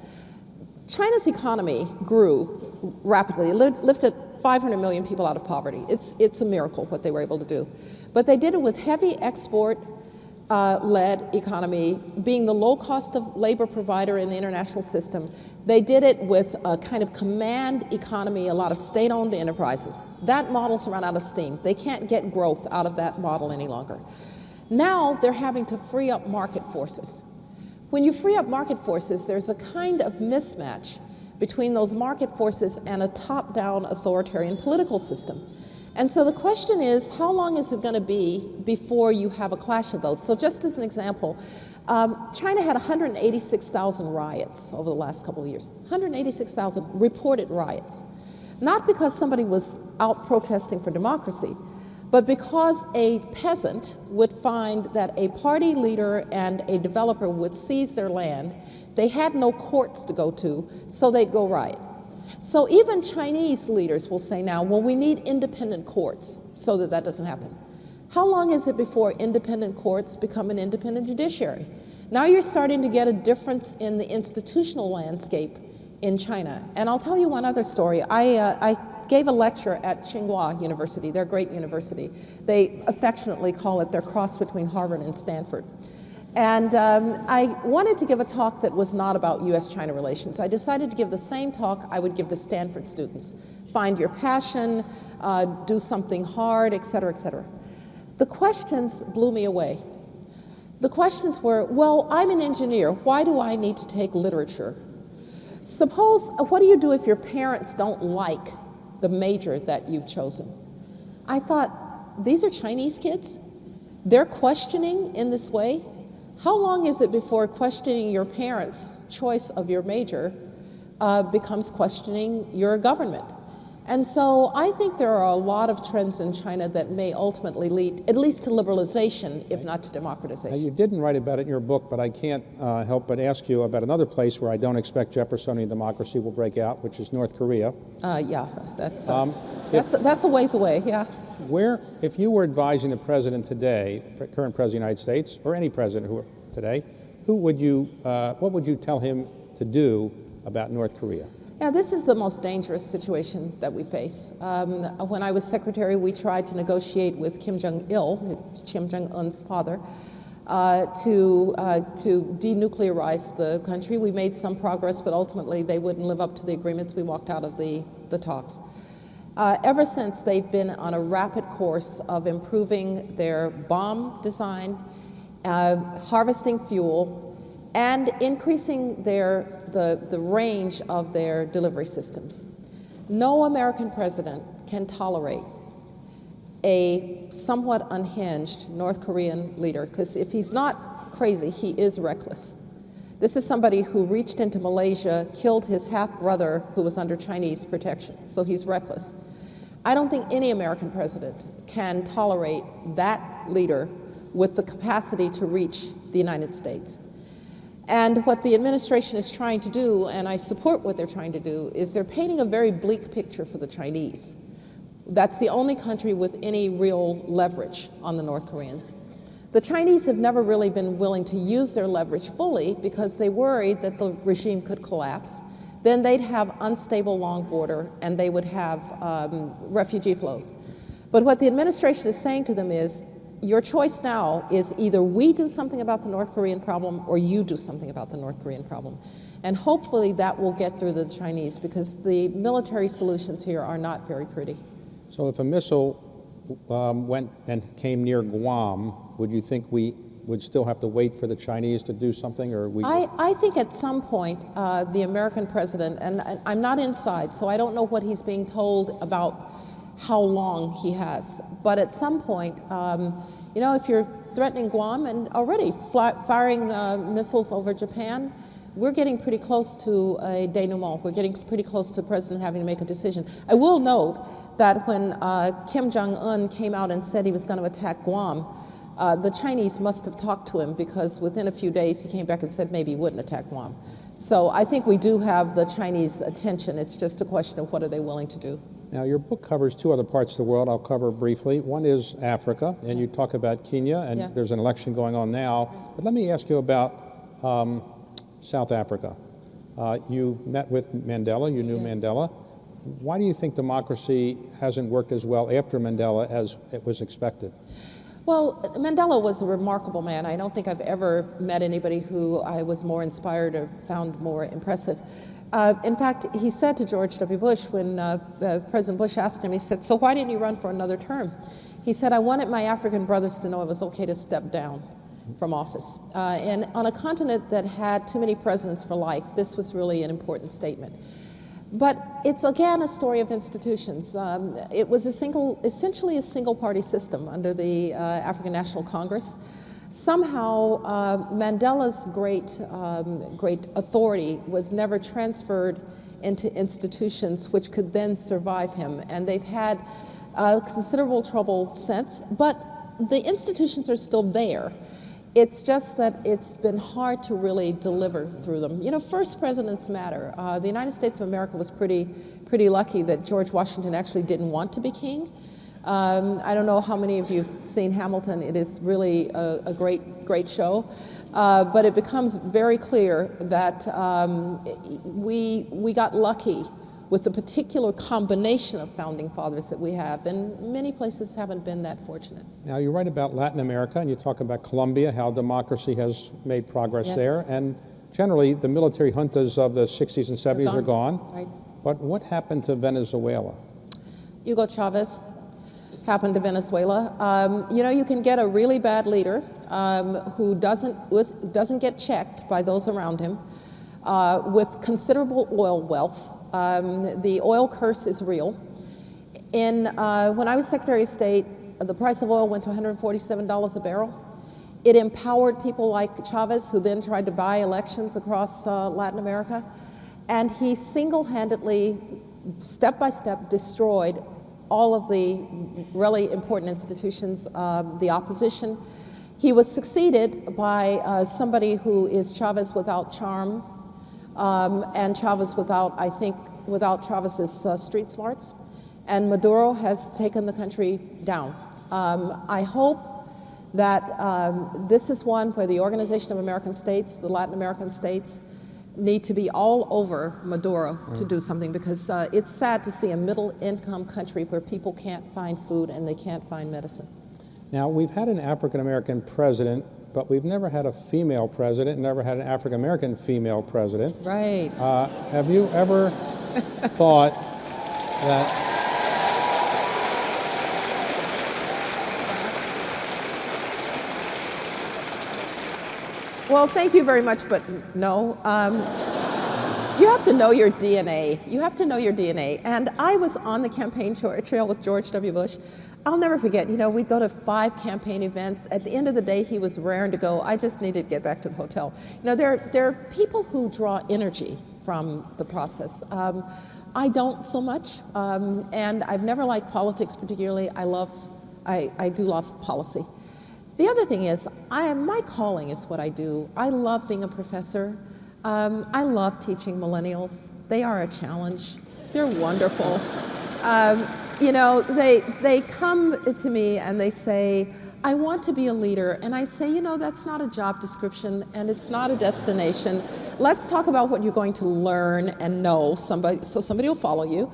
China's economy grew rapidly. It lifted 500 million people out of poverty. It's a miracle what they were able to do. But they did it with heavy export-led economy, being the low-cost of labor provider in the international system. They did it with a kind of command economy, a lot of state-owned enterprises. That model's run out of steam. They can't get growth out of that model any longer. Now they're having to free up market forces. When you free up market forces, there's a kind of mismatch between those market forces and a top-down authoritarian political system. And so the question is, how long is it going to be before you have a clash of those? So just as an example, China had 186,000 riots over the last couple of years. 186,000 reported riots. Not because somebody was out protesting for democracy, but because a peasant would find that a party leader and a developer would seize their land. They had no courts to go to, so they'd go riot. So even Chinese leaders will say now, well, we need independent courts so that that doesn't happen. How long is it before independent courts become an independent judiciary? Now you're starting to get a difference in the institutional landscape in China. And I'll tell you one other story. I gave a lecture at Tsinghua University. They're a great university. They affectionately call it their cross between Harvard and Stanford. And I wanted to give a talk that was not about US-China relations. I decided to give the same talk I would give to Stanford students. Find your passion, do something hard, et cetera, et cetera. The questions blew me away. The questions were, well, I'm an engineer. Why do I need to take literature? Suppose, what do you do if your parents don't like the major that you've chosen? I thought, these are Chinese kids? They're questioning in this way? How long is it before questioning your parents' choice of your major becomes questioning your government? And so I think there are a lot of trends in China that may ultimately lead at least to liberalization, if not to democratization. You didn't write about it in your book, but I can't help but ask you about another place where I don't expect Jeffersonian democracy will break out, which is North Korea. Yeah, that's a ways away, yeah. Where, if you were advising the president today, the current president of the United States, or any president today, what would you tell him to do about North Korea? Yeah, this is the most dangerous situation that we face. When I was secretary, we tried to negotiate with Kim Jong-il, Kim Jong-un's father, to denuclearize the country. We made some progress, but ultimately they wouldn't live up to the agreements. We walked out of the talks. Ever since, they've been on a rapid course of improving their bomb design, harvesting fuel, and increasing the range of their delivery systems. No American president can tolerate a somewhat unhinged North Korean leader, because if he's not crazy, he is reckless. This is somebody who reached into Malaysia, killed his half-brother who was under Chinese protection, so he's reckless. I don't think any American president can tolerate that leader with the capacity to reach the United States. And what the administration is trying to do, and I support what they're trying to do, is they're painting a very bleak picture for the Chinese. That's the only country with any real leverage on the North Koreans. The Chinese have never really been willing to use their leverage fully because they worried that the regime could collapse. Then they'd have unstable long border and they would have refugee flows. But what the administration is saying to them is, your choice now is either we do something about the North Korean problem or you do something about the North Korean problem. And hopefully that will get through the Chinese, because the military solutions here are not very pretty. So if a missile went and came near Guam, would you think we would still have to wait for the Chinese to do something, or we? I think at some point the American president, and I'm not inside, so I don't know what he's being told about how long he has, but at some point, you know, if you're threatening Guam and already firing missiles over Japan, we're getting pretty close to a denouement. We're getting pretty close to the president having to make a decision. I will note that when Kim Jong-un came out and said he was going to attack Guam, the Chinese must have talked to him, because within a few days he came back and said maybe he wouldn't attack Guam. So I think we do have the Chinese attention. It's just a question of what are they willing to do. Now, your book covers two other parts of the world I'll cover briefly. One is Africa, and you talk about Kenya, and there's an election going on now. But let me ask you about South Africa. You met with Mandela, you knew Mandela. Why do you think democracy hasn't worked as well after Mandela as it was expected? Well, Mandela was a remarkable man. I don't think I've ever met anybody who I was more inspired or found more impressive. In fact, he said to George W. Bush, when President Bush asked him, he said, so why didn't you run for another term? He said, I wanted my African brothers to know it was okay to step down from office. And on a continent that had too many presidents for life, this was really an important statement. But it's again a story of institutions. It was essentially a single-party system under the African National Congress. Somehow, Mandela's great authority was never transferred into institutions which could then survive him, and they've had considerable trouble since. But the institutions are still there. It's just that it's been hard to really deliver through them. You know, first presidents matter. The United States of America was pretty lucky that George Washington actually didn't want to be king. I don't know how many of you have seen Hamilton. It is really a great show. But it becomes very clear that we got lucky with the particular combination of founding fathers that we have, and many places haven't been that fortunate. Now, you write about Latin America, and you talk about Colombia, how democracy has made progress there, and generally the military juntas of the 60s and 70s are gone. Right. But what happened to Venezuela? Hugo Chavez happened to Venezuela. You know, you can get a really bad leader who doesn't get checked by those around him. with considerable oil wealth. The oil curse is real. When I was Secretary of State, the price of oil went to $147 a barrel. It empowered people like Chavez, who then tried to buy elections across Latin America. And he single-handedly, step by step, destroyed all of the really important institutions, the opposition. He was succeeded by somebody who is Chavez without charm, and Chavez without Chavez's street smarts. And Maduro has taken the country down. I hope that this is one where the Organization of American States, the Latin American states, need to be all over Maduro to do something, because it's sad to see a middle-income country where people can't find food and they can't find medicine. Now, we've had an African-American president, but we've never had a female president, never had an African-American female president. Right. Have you ever thought that... Well, thank you very much, but no. You have to know your DNA. You have to know your DNA. And I was on the campaign trail with George W. Bush. I'll never forget, we'd go to 5 campaign events. At the end of the day, he was raring to go. I just needed to get back to the hotel. There are people who draw energy from the process. I don't so much, and I've never liked politics particularly. I do love policy. The other thing is, my calling is what I do. I love being a professor. I love teaching millennials. They are a challenge. They're wonderful. They come to me and they say, I want to be a leader. And I say, that's not a job description and it's not a destination. Let's talk about what you're going to learn and know, so somebody will follow you.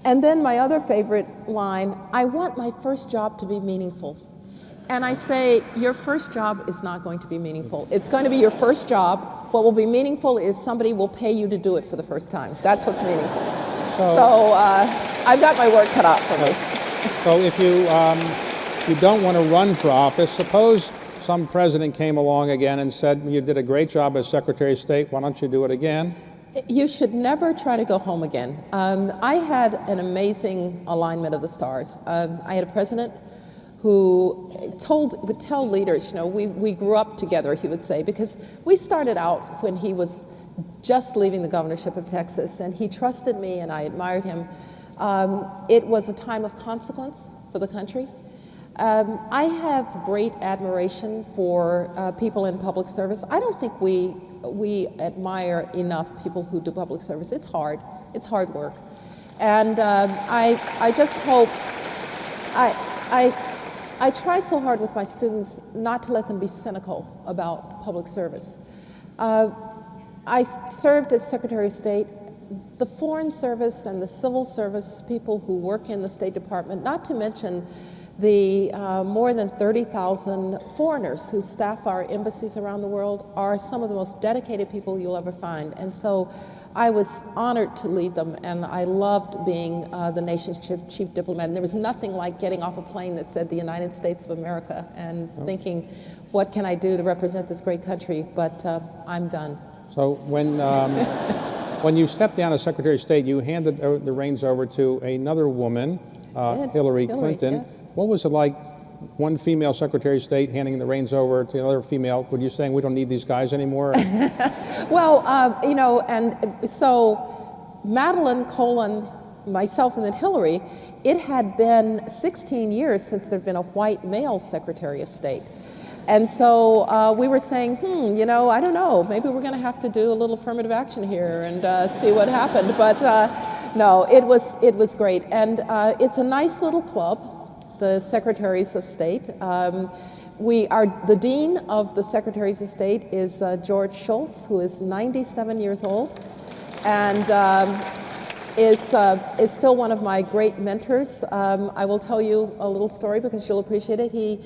And then my other favorite line, I want my first job to be meaningful. And I say, your first job is not going to be meaningful. It's going to be your first job. What will be meaningful is somebody will pay you to do it for the first time. That's what's meaningful. So I've got my work cut out for me. So if you don't want to run for office, suppose some president came along again and said, you did a great job as Secretary of State, why don't you do it again? You should never try to go home again. I had an amazing alignment of the stars. I had a president who would tell leaders, we grew up together, he would say, because we started out when he was just leaving the governorship of Texas, and he trusted me and I admired him. It was a time of consequence for the country. I have great admiration for people in public service. I don't think we admire enough people who do public service. It's hard work. And I just hope, I try so hard with my students not to let them be cynical about public service. I served as Secretary of State. The Foreign Service and the Civil Service people who work in the State Department, not to mention the more than 30,000 foreigners who staff our embassies around the world, are some of the most dedicated people you'll ever find. And so I was honored to lead them, and I loved being the nation's chief diplomat. And there was nothing like getting off a plane that said the United States of America and thinking, what can I do to represent this great country? But I'm done. So when you stepped down as Secretary of State, you handed the reins over to another woman, Hillary Clinton. Yes. What was it like, one female Secretary of State handing the reins over to another female? Were you saying we don't need these guys anymore? Well, and so Madeleine, myself, and then Hillary, it had been 16 years since there'd been a white male Secretary of State. And so we were saying, I don't know, maybe we're going to have to do a little affirmative action here and see what happened. But no, it was great. And it's a nice little club, the Secretaries of State. The Dean of the Secretaries of State is George Shultz, who is 97 years old and is still one of my great mentors. I will tell you a little story because you'll appreciate it. He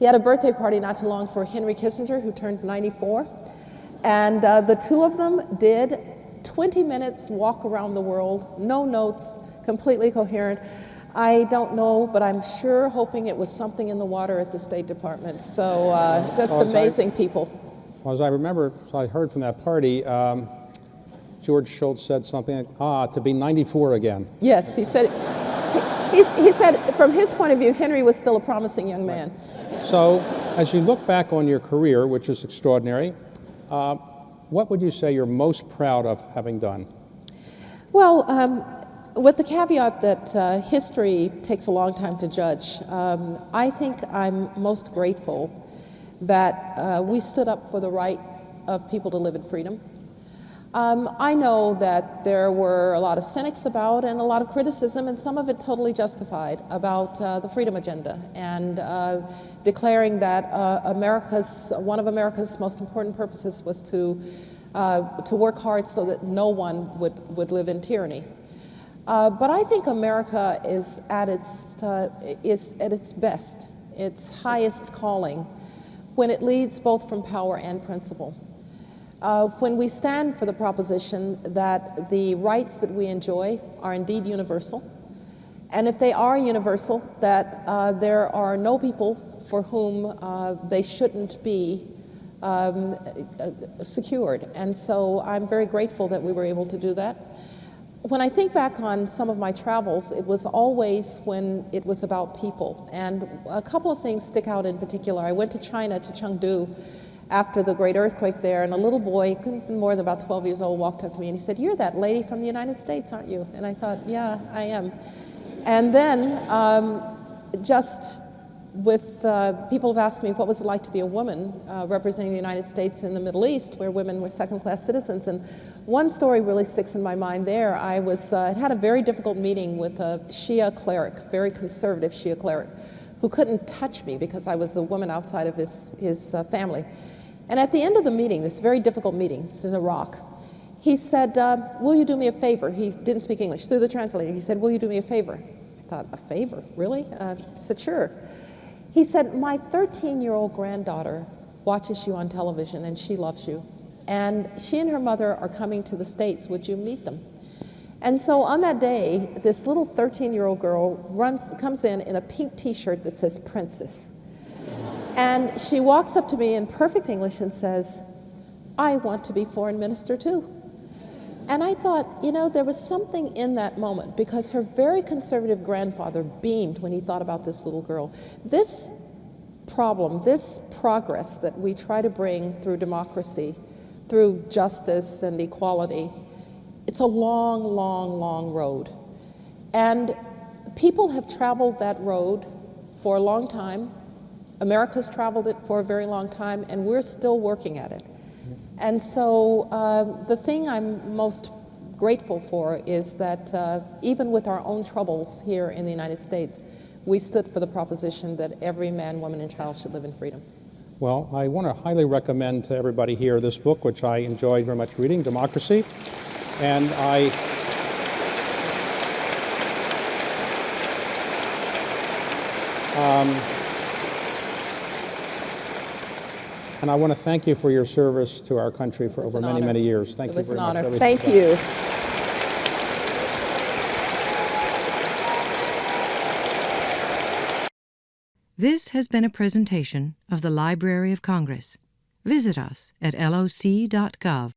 had a birthday party not too long for Henry Kissinger, who turned 94. And the two of them did 20 minutes walk around the world, no notes, completely coherent. I don't know, but I'm sure hoping it was something in the water at the State Department. So just amazing people. Well, as I remember, I heard from that party, George Shultz said something like, to be 94 again. Yes, he said, he said from his point of view, Henry was still a promising young man. So as you look back on your career, which is extraordinary, what would you say you're most proud of having done? Well, with the caveat that history takes a long time to judge, I think I'm most grateful that we stood up for the right of people to live in freedom. I know that there were a lot of cynics about and a lot of criticism, and some of it totally justified, about the freedom agenda and declaring that one of America's most important purposes was to work hard so that no one would live in tyranny. But I think America is at its best, its highest calling, when it leads both from power and principle. When we stand for the proposition that the rights that we enjoy are indeed universal, and if they are universal, that there are no people for whom they shouldn't be secured. And so I'm very grateful that we were able to do that. When I think back on some of my travels, it was always when it was about people. And a couple of things stick out in particular. I went to China, to Chengdu, after the great earthquake there, and a little boy, couldn't have been more than about 12 years old, walked up to me and he said, "You're that lady from the United States, aren't you?" And I thought, yeah, I am. And then just with people have asked me what was it like to be a woman representing the United States in the Middle East, where women were second-class citizens. And one story really sticks in my mind there. I had a very difficult meeting with a Shia cleric, very conservative Shia cleric, who couldn't touch me because I was a woman outside of his family. And at the end of the meeting, this very difficult meeting, it's in Iraq, he said, "Will you do me a favor?" He didn't speak English. Through the translator, he said, "Will you do me a favor?" I thought, a favor? Really? I said, "Sure." He said, "My 13-year-old granddaughter watches you on television and she loves you. And she and her mother are coming to the States. Would you meet them?" And so on that day, this little 13-year-old girl comes in a pink t-shirt that says Princess. And she walks up to me in perfect English and says, "I want to be foreign minister too." And I thought, there was something in that moment, because her very conservative grandfather beamed when he thought about this little girl. This problem, this progress that we try to bring through democracy, through justice and equality, it's a long, long, long road. And people have traveled that road for a long time. America's traveled it for a very long time, and we're still working at it. And so the thing I'm most grateful for is that even with our own troubles here in the United States, we stood for the proposition that every man, woman, and child should live in freedom. Well, I want to highly recommend to everybody here this book, which I enjoyed very much reading, Democracy. And I want to thank you for your service to our country for over many, many years. Thank you very much. It was an honor. Thank you. This has been a presentation of the Library of Congress. Visit us at loc.gov.